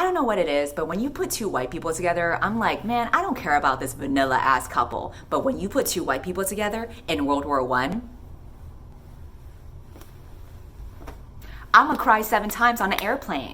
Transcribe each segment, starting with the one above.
don't know what it is, but when you put two white people together, I'm like, man, I don't care about this vanilla ass couple. But when you put two white people together in World War I, I'm gonna cry 7 times on an airplane.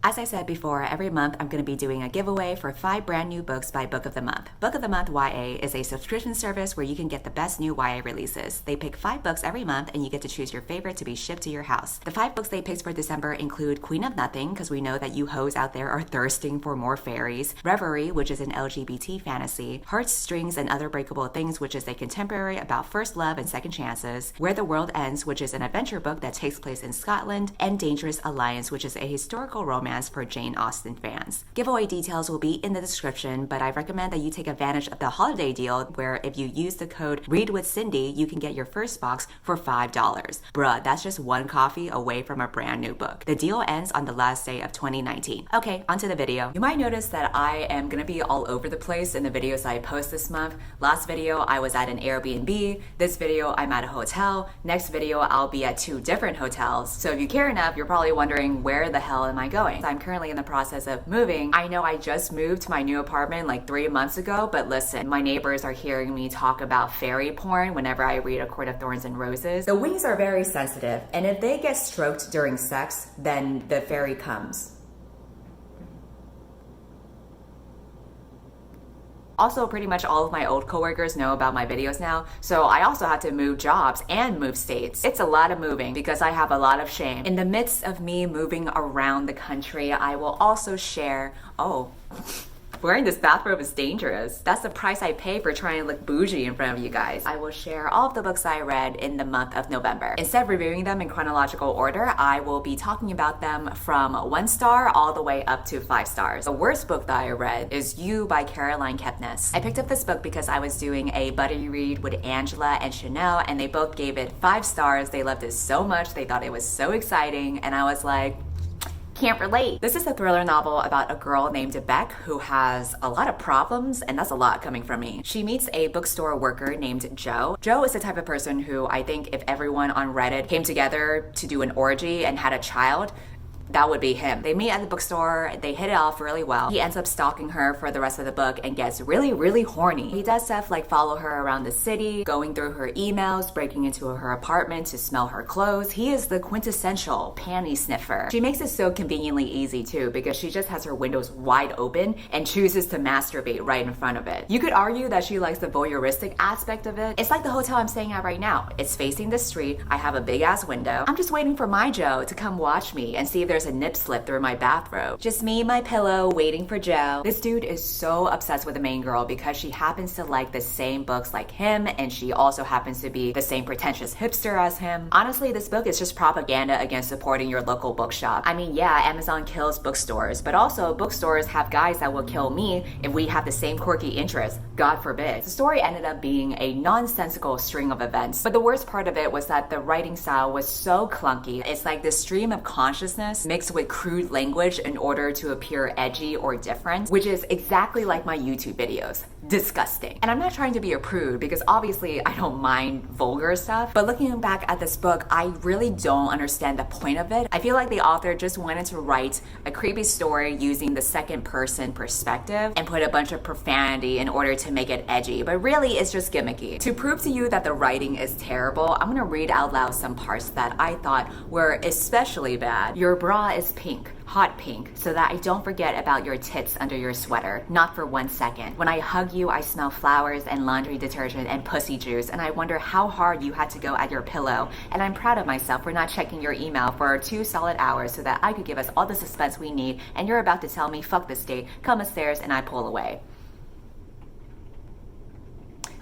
As I said before, every month I'm going to be doing a giveaway for 5 brand new books by Book of the Month. Book of the Month YA is a subscription service where you can get the best new YA releases. They pick 5 books every month and you get to choose your favorite to be shipped to your house. The 5 books they picked for December include Queen of Nothing, because we know that you hoes out there are thirsting for more fairies, Reverie, which is an LGBT fantasy, Hearts, Strings, and Other Breakable Things, which is a contemporary about first love and second chances, Where the World Ends, which is an adventure book that takes place in Scotland, and Dangerous Alliance, which is a historical romance for Jane Austen fans. Giveaway details will be in the description, but I recommend that you take advantage of the holiday deal where if you use the code READWITHCINDY, you can get your first box for $5. Bruh, that's just 1 coffee away from a brand new book. The deal ends on the last day of 2019. Okay, onto the video. You might notice that I am gonna be all over the place in the videos I post this month. Last video, I was at an Airbnb. This video, I'm at a hotel. Next video, I'll be at 2 different hotels. So if you care enough, you're probably wondering, where the hell am I going? I'm currently in the process of moving. I know I just moved to my new apartment like 3 months ago, but listen, my neighbors are hearing me talk about fairy porn whenever I read A Court of Thorns and Roses. The wings are very sensitive, and if they get stroked during sex, then the fairy comes. Also, pretty much all of my old coworkers know about my videos now, so I also had to move jobs and move states. It's a lot of moving because I have a lot of shame. In the midst of me moving around the country, I will also share, wearing this bathrobe is dangerous. That's the price I pay for trying to look bougie in front of you guys. I will share all of the books I read in the month of November. Instead of reviewing them in chronological order, I will be talking about them from 1 star all the way up to 5 stars. The worst book that I read is You by Caroline Kepnes. I picked up this book because I was doing a buddy read with Angela and Chanel, and they both gave it 5 stars. They loved it so much. They thought it was so exciting, and I was like, can't relate. This is a thriller novel about a girl named Beck who has a lot of problems, and that's a lot coming from me. She meets a bookstore worker named Joe. Joe is the type of person who I think if everyone on Reddit came together to do an orgy and had a child, that would be him. They meet at the bookstore, they hit it off really well. He ends up stalking her for the rest of the book and gets really, really horny. He does stuff like follow her around the city, going through her emails, breaking into her apartment to smell her clothes. He is the quintessential panty sniffer. She makes it so conveniently easy too, because she just has her windows wide open and chooses to masturbate right in front of it. You could argue that she likes the voyeuristic aspect of it. It's like the hotel I'm staying at right now. It's facing the street, I have a big ass window. I'm just waiting for my Joe to come watch me and see if there's a nip slip through my bathrobe. Just me and my pillow waiting for Joe. This dude is so obsessed with the main girl because she happens to like the same books like him, and she also happens to be the same pretentious hipster as him. Honestly, this book is just propaganda against supporting your local bookshop. I mean, yeah, Amazon kills bookstores, but also bookstores have guys that will kill me if we have the same quirky interests. God forbid. The story ended up being a nonsensical string of events, but the worst part of it was that the writing style was so clunky. It's like this stream of consciousness mixed with crude language in order to appear edgy or different, which is exactly like my YouTube videos. Disgusting. And I'm not trying to be a prude because obviously I don't mind vulgar stuff, but looking back at this book, I really don't understand the point of it. I feel like the author just wanted to write a creepy story using the second person perspective and put a bunch of profanity in order to make it edgy, but really it's just gimmicky. To prove to you that the writing is terrible, I'm gonna read out loud some parts that I thought were especially bad. Your bra is pink, hot pink, so that I don't forget about your tits under your sweater, not for 1 second. When I hug you, I smell flowers and laundry detergent and pussy juice, and I wonder how hard you had to go at your pillow, and I'm proud of myself for not checking your email for 2 solid hours so that I could give us all the suspense we need, and you're about to tell me, fuck this date, come upstairs, and I pull away.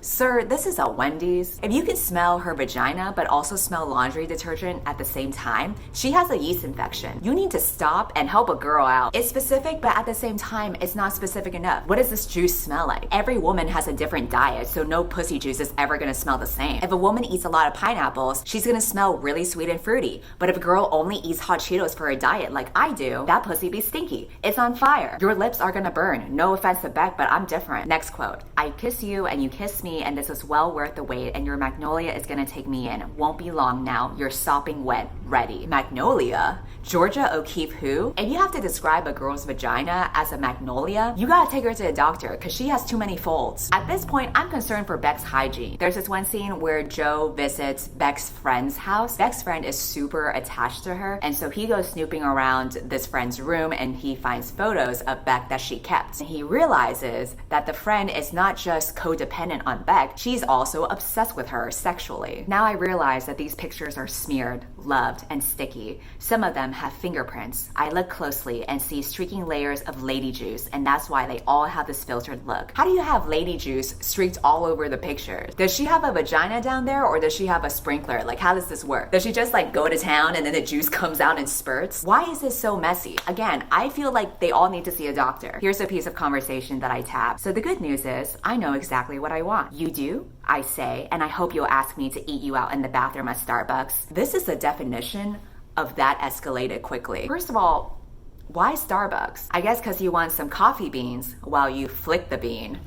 Sir, this is a Wendy's. If you can smell her vagina but also smell laundry detergent at the same time, she has a yeast infection. You need to stop and help a girl out. It's specific, but at the same time, it's not specific enough. What does this juice smell like? Every woman has a different diet, so no pussy juice is ever gonna smell the same. If a woman eats a lot of pineapples, she's gonna smell really sweet and fruity. But if a girl only eats hot Cheetos for her diet like I do, that pussy be stinky. It's on fire. Your lips are gonna burn. No offense to Beck, but I'm different. Next quote. I kiss you and you kiss me me and this is well worth the wait and your magnolia is gonna take me in. Won't be long now. You're sopping wet. Ready. Magnolia? Georgia O'Keeffe who? If you have to describe a girl's vagina as a magnolia, you gotta take her to a doctor because she has too many folds. At this point, I'm concerned for Beck's hygiene. There's this one scene where Joe visits Beck's friend's house. Beck's friend is super attached to her, and so he goes snooping around this friend's room and he finds photos of Beck that she kept. And he realizes that the friend is not just codependent on Beck, she's also obsessed with her sexually. Now I realize that these pictures are smeared, loved, and sticky. Some of them have fingerprints. I look closely and see streaking layers of lady juice, and that's why they all have this filtered look. How do you have lady juice streaked all over the pictures? Does she have a vagina down there or does she have a sprinkler? Like, how does this work? Does she just like go to town and then the juice comes out in spurts? Why is this so messy? Again, I feel like they all need to see a doctor. Here's a piece of conversation that I tapped. So the good news is I know exactly what I want. You do? I say, and I hope you'll ask me to eat you out in the bathroom at Starbucks. This is the definition of that escalated quickly. First of all, why Starbucks? I guess because you want some coffee beans while you flick the bean.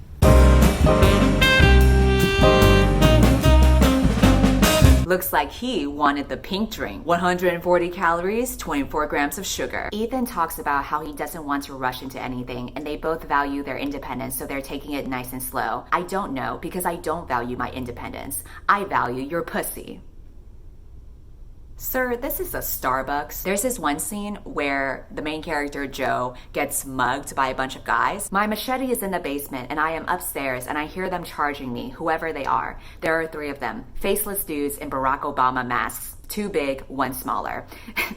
Looks like he wanted the pink drink. 140 calories, 24 grams of sugar. Ethan talks about how he doesn't want to rush into anything and they both value their independence, so they're taking it nice and slow. I don't know because I don't value my independence. I value your pussy. Sir, this is a Starbucks. There's this one scene where the main character, Joe, gets mugged by a bunch of guys. My machete is in the basement and I am upstairs and I hear them charging me, whoever they are. There are 3 of them, faceless dudes in Barack Obama masks. 2 big, 1 smaller.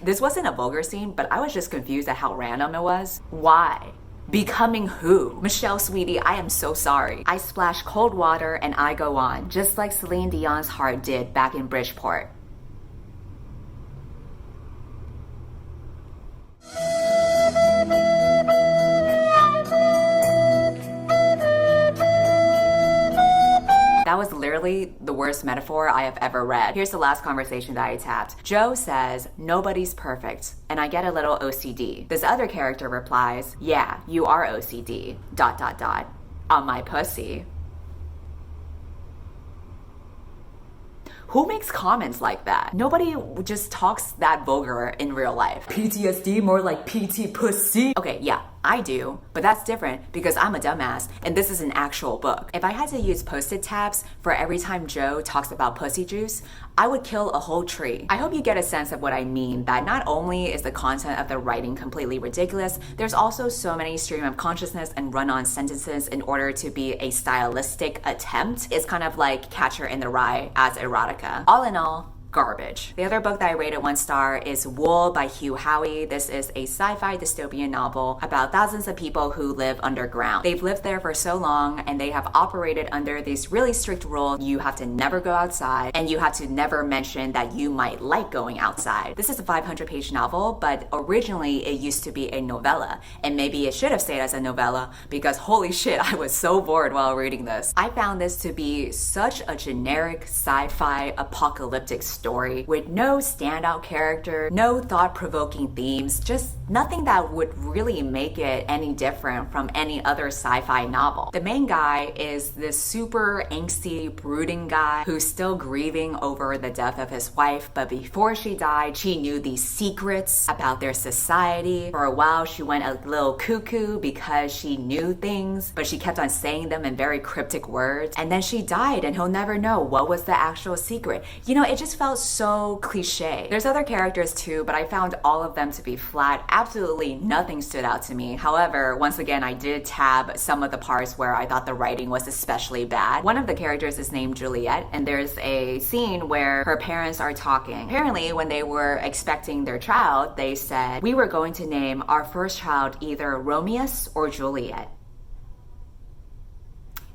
This wasn't a vulgar scene, but I was just confused at how random it was. Why? Becoming who? Michelle, sweetie, I am so sorry. I splash cold water and I go on, just like Celine Dion's heart did back in Bridgeport. That was literally the worst metaphor I have ever read. Here's the last conversation that I tapped. Joe says, nobody's perfect, and I get a little OCD. This other character replies, yeah, you are OCD, ... on my pussy. Who makes comments like that? Nobody just talks that vulgar in real life. PTSD, more like PT pussy. Okay, yeah, I do, but that's different because I'm a dumbass and this is an actual book. If I had to use post-it tabs for every time Joe talks about pussy juice, I would kill a whole tree. I hope you get a sense of what I mean, that not only is the content of the writing completely ridiculous, there's also so many stream of consciousness and run-on sentences in order to be a stylistic attempt. It's kind of like Catcher in the Rye as erotica. All in all, garbage. The other book that I rated 1 star is Wool by Hugh Howey. This is a sci-fi dystopian novel about thousands of people who live underground. They've lived there for so long and they have operated under these really strict rules. You have to never go outside and you have to never mention that you might like going outside. This is a 500-page novel, but originally it used to be a novella, and maybe it should have stayed as a novella because holy shit, I was so bored while reading this. I found this to be such a generic sci-fi apocalyptic story with no standout character, no thought-provoking themes, just nothing that would really make it any different from any other sci-fi novel. The main guy is this super angsty, brooding guy who's still grieving over the death of his wife, but before she died, she knew these secrets about their society. For a while, she went a little cuckoo because she knew things, but she kept on saying them in very cryptic words. And then she died and he'll never know what was the actual secret. You know, it just felt so cliche. There's other characters too, but I found all of them to be flat. Absolutely nothing stood out to me. However, once again, I did tab some of the parts where I thought the writing was especially bad. One of the characters is named Juliet, and there's a scene where her parents are talking. Apparently, when they were expecting their child, they said, we were going to name our first child either Romeus or Juliet.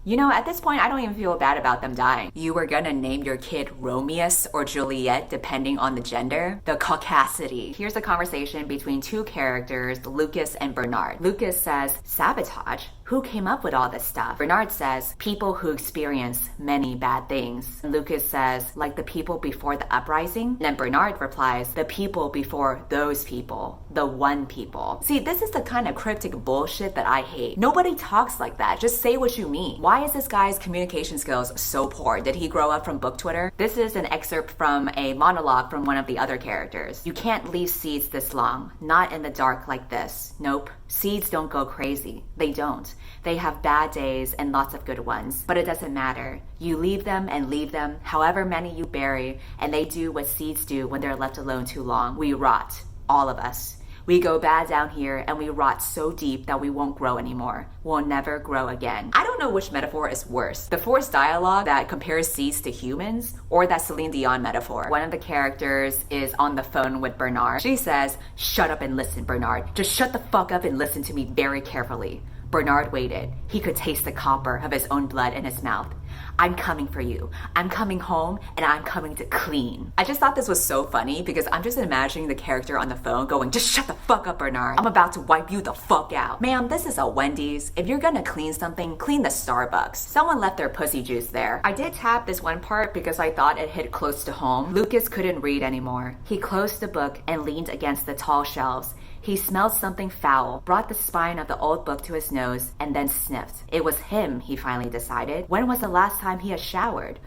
You know, at this point, I don't even feel bad about them dying. You were gonna name your kid Romeus or Juliet, depending on the gender? The caucasity. Here's a conversation between 2 characters, Lucas and Bernard. Lucas says, sabotage? Who came up with all this stuff? Bernard says, people who experience many bad things. And Lucas says, like the people before the uprising? And then Bernard replies, the people before those people. The one people. See, this is the kind of cryptic bullshit that I hate. Nobody talks like that. Just say what you mean. Why is this guy's communication skills so poor? Did he grow up from book Twitter? This is an excerpt from a monologue from one of the other characters. You can't leave seeds this long. Not in the dark like this. Nope. Seeds don't go crazy. They don't. They have bad days and lots of good ones. But it doesn't matter. You leave them and leave them, however many you bury, and they do what seeds do when they're left alone too long. We rot. All of us. We go bad down here and we rot so deep that we won't grow anymore. We'll never grow again. I don't know which metaphor is worse. The forced dialogue that compares seeds to humans or that Celine Dion metaphor. One of the characters is on the phone with Bernard. She says, shut up and listen, Bernard. Just shut the fuck up and listen to me very carefully. Bernard waited. He could taste the copper of his own blood in his mouth. I'm coming for you. I'm coming home and I'm coming to clean. I just thought this was so funny because I'm just imagining the character on the phone going, just shut the fuck up, Bernard. I'm about to wipe you the fuck out. Ma'am, this is a Wendy's. If you're gonna clean something, clean the Starbucks. Someone left their pussy juice there. I did tap this one part because I thought it hit close to home. Lucas couldn't read anymore. He closed the book and leaned against the tall shelves. He smelled something foul, brought the spine of the old book to his nose, and then sniffed. It was him, he finally decided. When was the last time he had showered?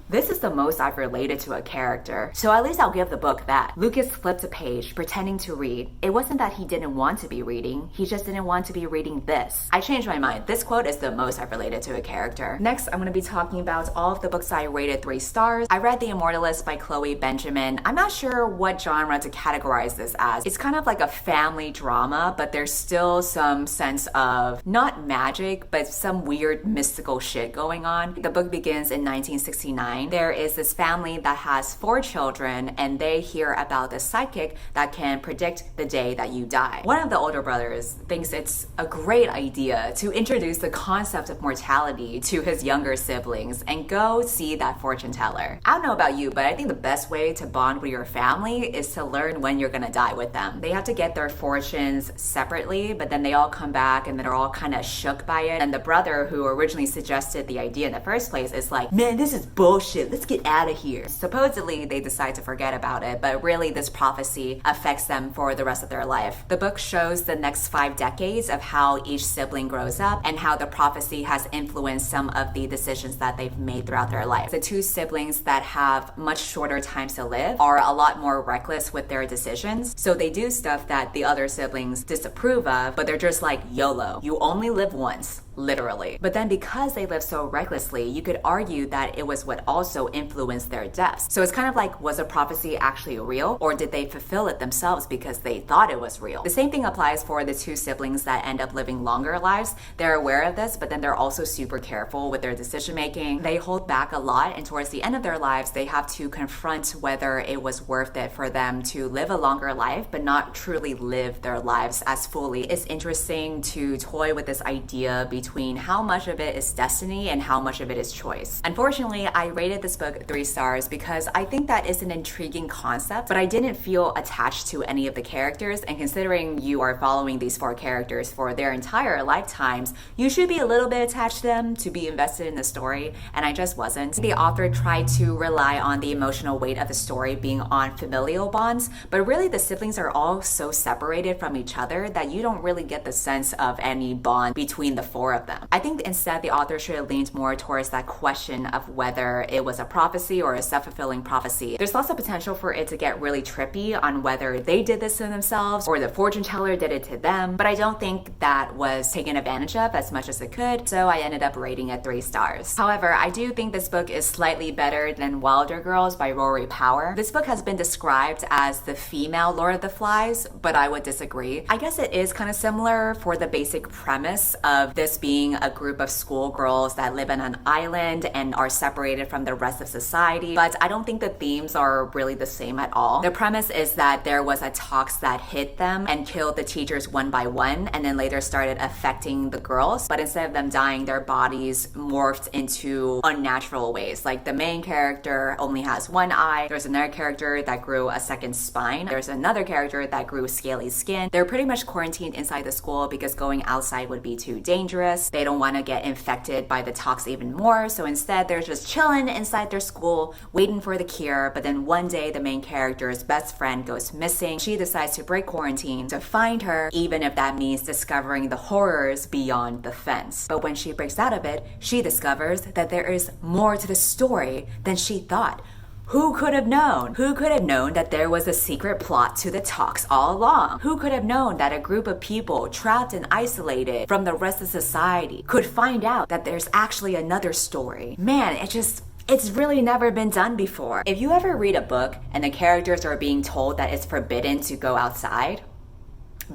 This is the most I've related to a character, so at least I'll give the book that. Lucas flipped a page, pretending to read. It wasn't that he didn't want to be reading, he just didn't want to be reading this. I changed my mind. This quote is the most I've related to a character. Next, I'm going to be talking about all of the books I rated 3 stars. I read The Immortalists by Chloe Benjamin. I'm not sure what genre to categorize this as. It's kind of like a family drama, but there's still some sense of, not magic, but some weird mystical shit going on. The book begins in 1969. There is this family that has 4 children and they hear about this psychic that can predict the day that you die. One of the older brothers thinks it's a great idea to introduce the concept of mortality to his younger siblings and go see that fortune teller. I don't know about you, but I think the best way to bond with your family is to learn when you're gonna die with them. They have to get their fortunes separately, but then they all come back and they're all kind of shook by it. And the brother who originally suggested the idea in the first place is like, man, this is bullshit. Let's get out of here. Supposedly, they decide to forget about it, but really this prophecy affects them for the rest of their life. The book shows the next 5 decades of how each sibling grows up and how the prophecy has influenced some of the decisions that they've made throughout their life. The 2 siblings that have much shorter times to live are a lot more reckless with their decisions, so they do stuff that the other siblings disapprove of, but they're just like, YOLO. You only live once. Literally. But then because they live so recklessly, you could argue that it was what also influenced their deaths. So it's kind of like, was a prophecy actually real, or did they fulfill it themselves because they thought it was real? The same thing applies for the 2 siblings that end up living longer lives. They're aware of this, but then they're also super careful with their decision making. They hold back a lot, and towards the end of their lives, they have to confront whether it was worth it for them to live a longer life, but not truly live their lives as fully. It's interesting to toy with this idea between how much of it is destiny and how much of it is choice. Unfortunately, I rated this book 3 stars because I think that is an intriguing concept, but I didn't feel attached to any of the characters, and considering you are following these 4 characters for their entire lifetimes, you should be a little bit attached to them to be invested in the story, and I just wasn't. The author tried to rely on the emotional weight of the story being on familial bonds, but really the siblings are all so separated from each other that you don't really get the sense of any bond between the 4 of them. I think instead the author should have leaned more towards that question of whether it was a prophecy or a self-fulfilling prophecy. There's lots of potential for it to get really trippy on whether they did this to themselves or the fortune teller did it to them, but I don't think that was taken advantage of as much as it could, so I ended up rating it 3 stars. However, I do think this book is slightly better than Wilder Girls by Rory Power. This book has been described as the female Lord of the Flies, but I would disagree. I guess it is kind of similar for the basic premise of this being a group of schoolgirls that live on an island and are separated from the rest of society, but I don't think the themes are really the same at all. The premise is that there was a tox that hit them and killed the teachers one by one, and then later started affecting the girls, but instead of them dying, their bodies morphed into unnatural ways. Like the main character only has one eye, there's another character that grew a second spine, there's another character that grew scaly skin. They're pretty much quarantined inside the school because going outside would be too dangerous. They don't want to get infected by the tox even more, so instead they're just chilling inside their school waiting for the cure. But then one day the main character's best friend goes missing. She decides to break quarantine to find her, even if that means discovering the horrors beyond the fence. But when she breaks out of it, she discovers that there is more to the story than she thought. Who could have known? Who could have known that there was a secret plot to the tox all along? Who could have known that a group of people trapped and isolated from the rest of society could find out that there's actually another story? Man, it's really never been done before. If you ever read a book and the characters are being told that it's forbidden to go outside,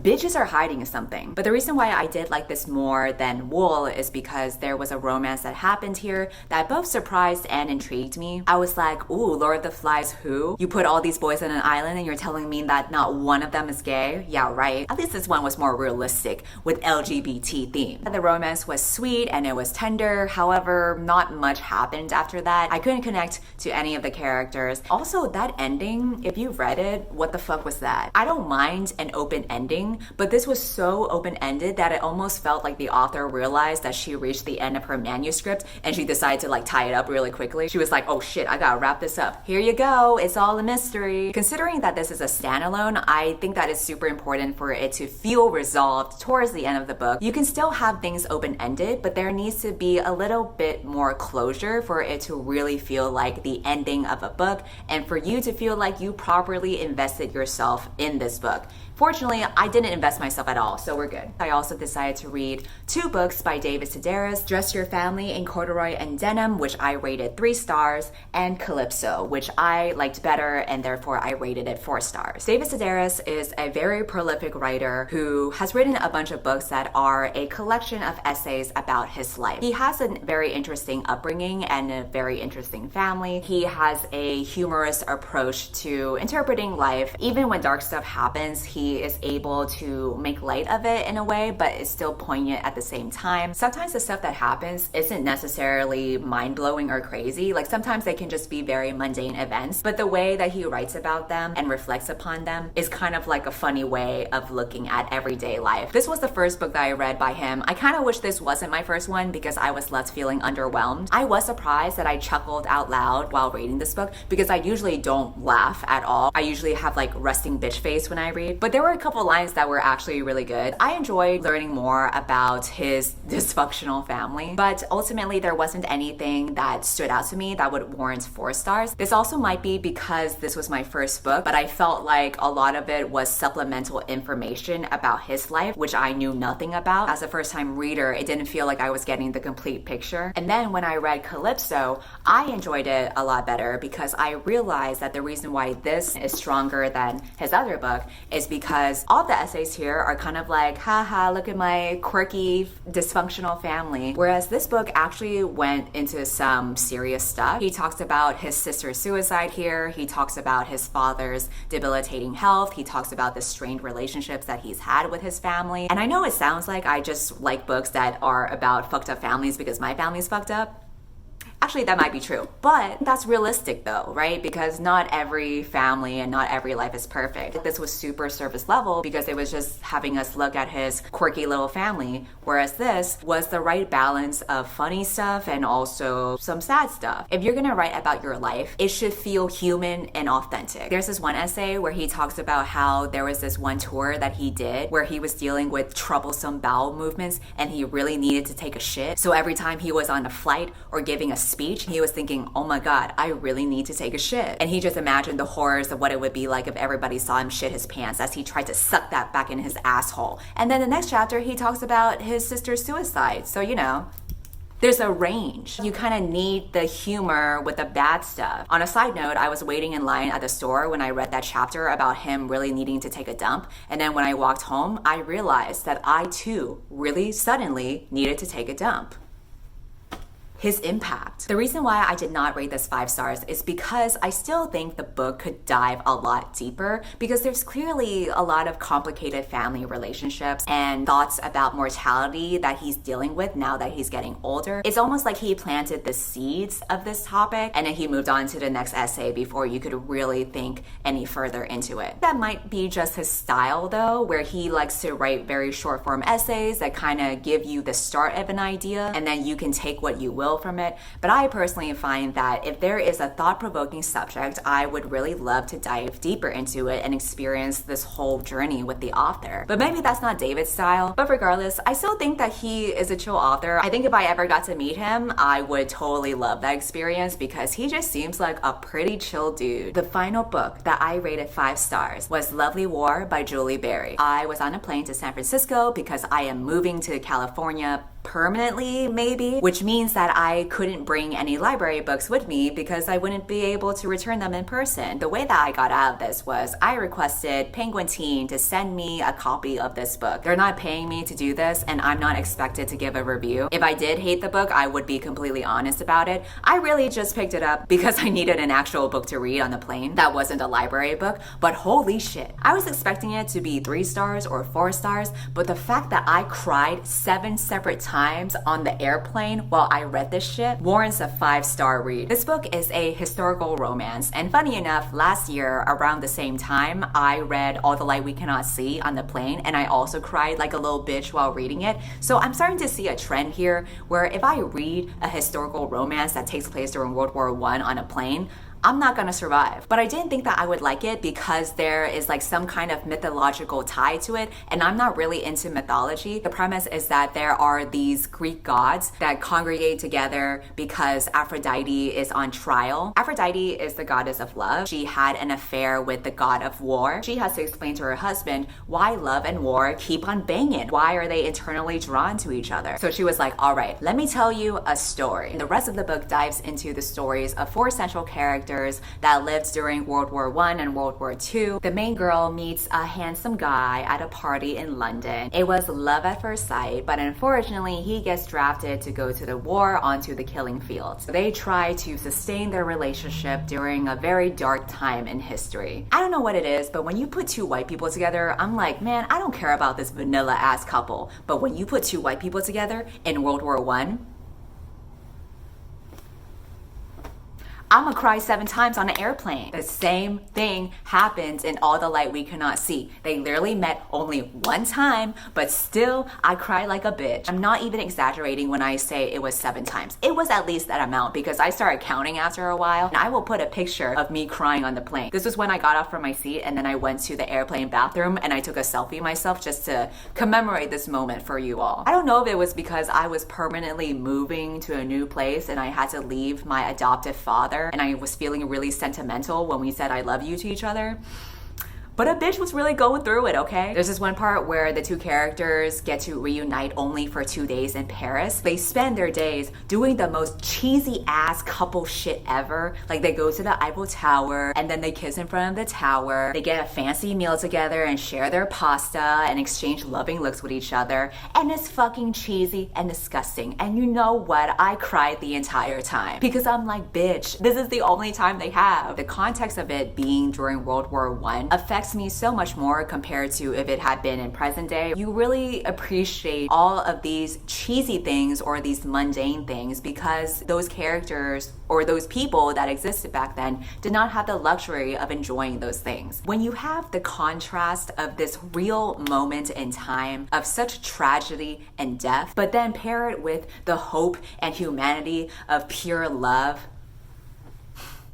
bitches are hiding something. But the reason why I did like this more than Wool is because there was a romance that happened here that both surprised and intrigued me. I was like, ooh, Lord of the Flies who? You put all these boys on an island and you're telling me that not one of them is gay? Yeah, right. At least this one was more realistic with LGBT theme. The romance was sweet and it was tender. However, not much happened after that. I couldn't connect to any of the characters. Also, that ending, if you read it, what the fuck was that? I don't mind an open ending, but this was so open-ended that it almost felt like the author realized that she reached the end of her manuscript and she decided to like tie it up really quickly. She was like, oh shit, I gotta wrap this up. Here you go, it's all a mystery. Considering that this is a standalone, I think that it's super important for it to feel resolved towards the end of the book. You can still have things open-ended, but there needs to be a little bit more closure for it to really feel like the ending of a book and for you to feel like you properly invested yourself in this book. Fortunately, I didn't invest myself at all, so we're good. I also decided to read 2 books by David Sedaris, Dress Your Family in Corduroy and Denim, which I rated 3 stars, and Calypso, which I liked better and therefore I rated it 4 stars. David Sedaris is a very prolific writer who has written a bunch of books that are a collection of essays about his life. He has a very interesting upbringing and a very interesting family. He has a humorous approach to interpreting life. Even when dark stuff happens, he is able to make light of it in a way, but it's still poignant at the same time. Sometimes the stuff that happens isn't necessarily mind-blowing or crazy. Like sometimes they can just be very mundane events, but the way that he writes about them and reflects upon them is kind of like a funny way of looking at everyday life. This was the first book that I read by him. I kind of wish this wasn't my first one because I was left feeling underwhelmed. I was surprised that I chuckled out loud while reading this book because I usually don't laugh at all. I usually have like resting bitch face when I read, but there were a couple lines that were actually really good. I enjoyed learning more about his dysfunctional family, but ultimately there wasn't anything that stood out to me that would warrant 4 stars. This also might be because this was my first book, but I felt like a lot of it was supplemental information about his life, which I knew nothing about. As a first-time reader, it didn't feel like I was getting the complete picture. And then when I read Calypso, I enjoyed it a lot better because I realized that the reason why this is stronger than his other book is because all the essays here are kind of like, haha, look at my quirky, dysfunctional family. Whereas this book actually went into some serious stuff. He talks about his sister's suicide here. He talks about his father's debilitating health. He talks about the strained relationships that he's had with his family. And I know it sounds like I just like books that are about fucked up families because my family's fucked up. Actually, that might be true, but that's realistic though, right? Because not every family and not every life is perfect. This was super surface level because it was just having us look at his quirky little family, whereas this was the right balance of funny stuff and also some sad stuff. If you're gonna write about your life, it should feel human and authentic. There's this one essay where he talks about how there was this one tour that he did where he was dealing with troublesome bowel movements and he really needed to take a shit. So every time he was on a flight or giving a speech, he was thinking, oh my God, I really need to take a shit. And he just imagined the horrors of what it would be like if everybody saw him shit his pants as he tried to suck that back in his asshole. And then the next chapter, he talks about his sister's suicide. So, you know, There's a range. You kind of need the humor with the bad stuff. On a side note, I was waiting in line at the store when I read that chapter about him really needing to take a dump. And then when I walked home, I realized that I too really suddenly needed to take a dump. His impact. The reason why I did not rate this 5 stars is because I still think the book could dive a lot deeper, because there's clearly a lot of complicated family relationships and thoughts about mortality that he's dealing with now that he's getting older. It's almost like he planted the seeds of this topic and then he moved on to the next essay before you could really think any further into it. That might be just his style though, where he likes to write very short form essays that kind of give you the start of an idea and then you can take what you will from it. But I personally find that if there is a thought-provoking subject, I would really love to dive deeper into it and experience this whole journey with the author. But maybe that's not David's style. But regardless, I still think that he is a chill author. I think if I ever got to meet him, I would totally love that experience because he just seems like a pretty chill dude. The final book that I rated 5 stars was Lovely War by Julie Berry. I was on a plane to San Francisco because I am moving to California permanently, maybe, which means that I couldn't bring any library books with me because I wouldn't be able to return them in person. The way that I got out of this was I requested Penguin Teen to send me a copy of this book. They're not paying me to do this and I'm not expected to give a review. If I did hate the book, I would be completely honest about it. I really just picked it up because I needed an actual book to read on the plane that wasn't a library book, but holy shit. I was expecting it to be 3 stars or 4 stars, but the fact that I cried 7 separate times on the airplane while I read this shit warrants a 5-star read. This book is a historical romance, and funny enough, last year around the same time, I read All the Light We Cannot See on the plane, and I also cried like a little bitch while reading it. So I'm starting to see a trend here where if I read a historical romance that takes place during World War I on a plane, I'm not gonna survive. But I didn't think that I would like it because there is like some kind of mythological tie to it, and I'm not really into mythology. The premise is that there are these Greek gods that congregate together because Aphrodite is on trial. Aphrodite is the goddess of love. She had an affair with the god of war. She has to explain to her husband why love and war keep on banging. Why are they internally drawn to each other? So she was like, all right, let me tell you a story. And the rest of the book dives into the stories of 4 central characters that lived during World War I and World War II. The main girl meets a handsome guy at a party in London. It was love at first sight, but unfortunately he gets drafted to go to the war onto the killing fields. They try to sustain their relationship during a very dark time in history. I don't know what it is, but when you put 2 white people together, I'm like, man, I don't care about this vanilla ass couple. But when you put 2 white people together in World War I, I'm gonna cry 7 times on an airplane. The same thing happens in All the Light We Cannot See. They literally met only 1 time, but still, I cried like a bitch. I'm not even exaggerating when I say it was 7 times. It was at least that amount because I started counting after a while, and I will put a picture of me crying on the plane. This was when I got off from my seat and then I went to the airplane bathroom and I took a selfie of myself just to commemorate this moment for you all. I don't know if it was because I was permanently moving to a new place and I had to leave my adoptive father and I was feeling really sentimental when we said I love you to each other. But a bitch was really going through it, okay? There's this one part where the 2 characters get to reunite only for 2 days in Paris. They spend their days doing the most cheesy ass couple shit ever. Like they go to the Eiffel Tower and then they kiss in front of the tower. They get a fancy meal together and share their pasta and exchange loving looks with each other. And it's fucking cheesy and disgusting. And you know what? I cried the entire time because I'm like, bitch, this is the only time they have. The context of it being during World War I affects me so much more compared to if it had been in present day. You really appreciate all of these cheesy things or these mundane things because those characters or those people that existed back then did not have the luxury of enjoying those things. When you have the contrast of this real moment in time of such tragedy and death, but then pair it with the hope and humanity of pure love,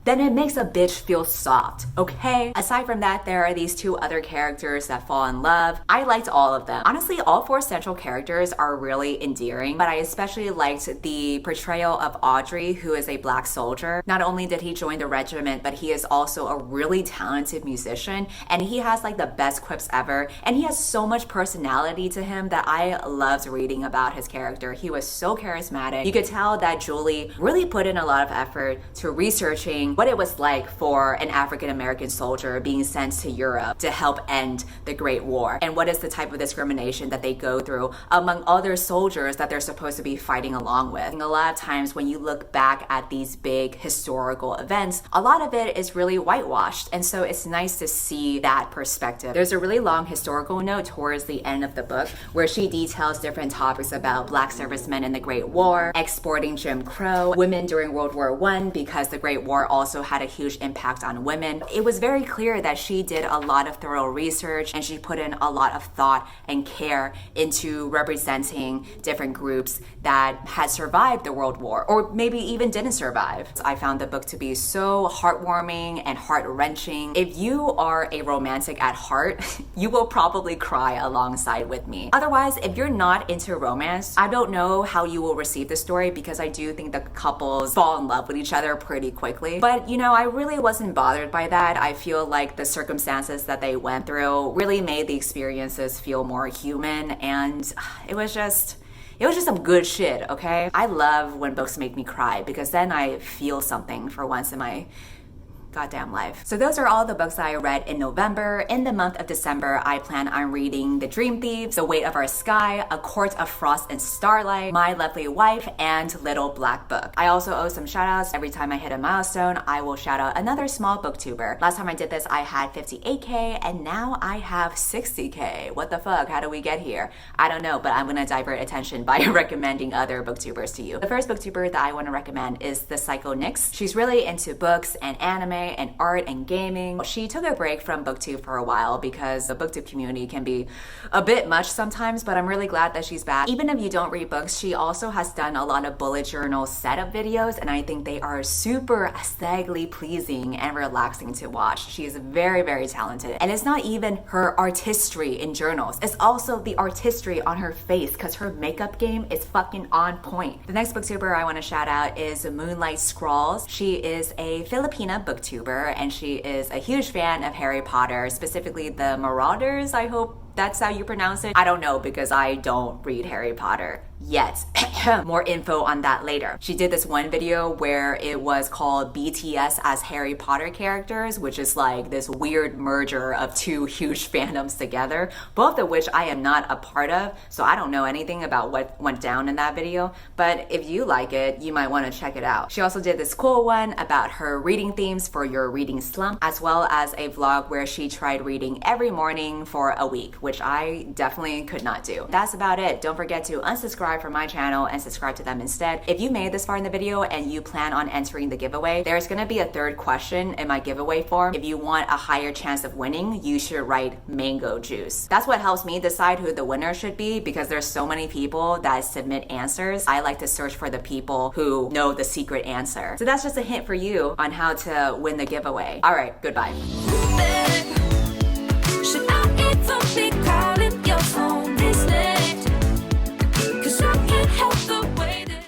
then it makes a bitch feel soft, okay? Aside from that, there are these two other characters that fall in love. I liked all of them. Honestly, all four central characters are really endearing, but I especially liked the portrayal of Audrey, who is a black soldier. Not only did he join the regiment, but he is also a really talented musician, and he has like the best quips ever, and he has so much personality to him that I loved reading about his character. He was so charismatic. You could tell that Julie really put in a lot of effort to researching what it was like for an African-American soldier being sent to Europe to help end the Great War, and what is the type of discrimination that they go through among other soldiers that they're supposed to be fighting along with. And a lot of times when you look back at these big historical events, a lot of it is really whitewashed, and so it's nice to see that perspective. There's a really long historical note towards the end of the book where she details different topics about black servicemen in the Great War, exporting Jim Crow, women during World War I, because the Great War also had a huge impact on women. It was very clear that she did a lot of thorough research and she put in a lot of thought and care into representing different groups that had survived the World War, or maybe even didn't survive. I found the book to be so heartwarming and heart-wrenching. If you are a romantic at heart, you will probably cry alongside with me. Otherwise, if you're not into romance, I don't know how you will receive the story, because I do think the couples fall in love with each other pretty quickly. But you know, I really wasn't bothered by that. I feel like the circumstances that they went through really made the experiences feel more human, and it was just some good shit, okay? I love when books make me cry, because then I feel something for once in my goddamn life. So those are all the books that I read in November. In the month of December, I plan on reading The Dream Thieves, The Weight of Our Sky, A Court of Frost and Starlight, My Lovely Wife, and Little Black Book. I also owe some shout outs. Every time I hit a milestone, I will shout out another small booktuber. Last time I did this, I had 58K, and now I have 60K. What the fuck? How do we get here? I don't know, but I'm gonna divert attention by recommending other booktubers to you. The first booktuber that I want to recommend is the Psycho Nyx. She's really into books and anime and art and gaming. She took a break from booktube for a while because the booktube community can be a bit much sometimes, but I'm really glad that she's back. Even if you don't read books, she also has done a lot of bullet journal setup videos, and I think they are super aesthetically pleasing and relaxing to watch. She is very, very talented. And it's not even her artistry in journals, it's also the artistry on her face, because her makeup game is fucking on point. The next booktuber I want to shout out is Moonlight Scrawls. She is a Filipina booktuber, and she is a huge fan of Harry Potter, specifically the Marauders. I hope that's how you pronounce it. I don't know, because I don't read Harry Potter yet. More info on that later. She did this one video where it was called BTS as Harry Potter characters, which is like this weird merger of two huge fandoms together, both of which I am not a part of, so I don't know anything about what went down in that video, but if you like it, you might want to check it out. She also did this cool one about her reading themes for your reading slump, as well as a vlog where she tried reading every morning for a week, which I definitely could not do. That's about it. Don't forget to unsubscribe from my channel and subscribe to them instead. If you made this far in the video and you plan on entering the giveaway, there's gonna be a third question in my giveaway form. If you want a higher chance of winning, you should write mango juice. That's what helps me decide who the winner should be, because there's so many people that submit answers. I like to search for the people who know the secret answer. So that's just a hint for you on how to win the giveaway. All right, goodbye.